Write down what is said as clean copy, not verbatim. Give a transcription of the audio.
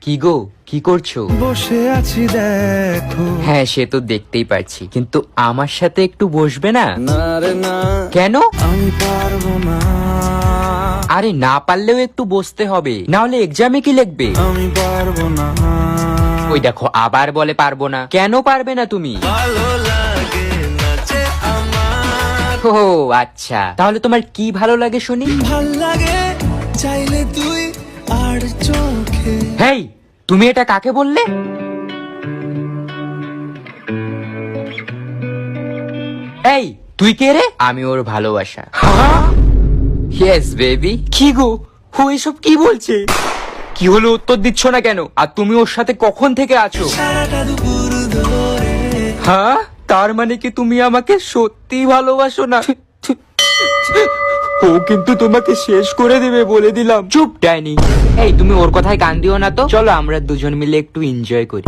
কি গো, কি করছো? বসে আছি দেখো। হ্যাঁ, সে তো দেখতেই পারছি, কিন্তু আমার সাথে একটু বসবে না? না রে না, কেন? আমি পারবো না, আরে না পারলেও একটু বসতে হবে, না হলে এক্সামে কি লিখবে? আমি পারবো না। ওই দেখো আবার বলে পারবো না। কেন পারবে না তুমি? ভালো লাগে না যে আমার, ও আচ্ছা, তাহলে তোমার কি ভালো লাগে শুনি? ভাল লাগে চাইলে তুই আর চোখে। হেই, তুমি এটা কাকে বললে? এই, তুই কে রে? আমি ওর ভালোবাসা। Yes baby. কি গো, ও এসব কি বলছে? কি হলো, উত্তর দিচ্ছ না কেন? আর তুমি ওর সাথে কখন থেকে আছো? সারাটা দুপুর ধরে হ্যাঁ, তার মানে কি তুমি আমাকে সত্যি ভালোবাসো না? ও কিন্তু তোমাকে শেষ করে দেবে বলে দিলাম। চুপ ডাইনি। এই, তুমি ওর কথায় কান দিও না তো। চলো আমরা দুজন মিলে একটু এনজয় করি।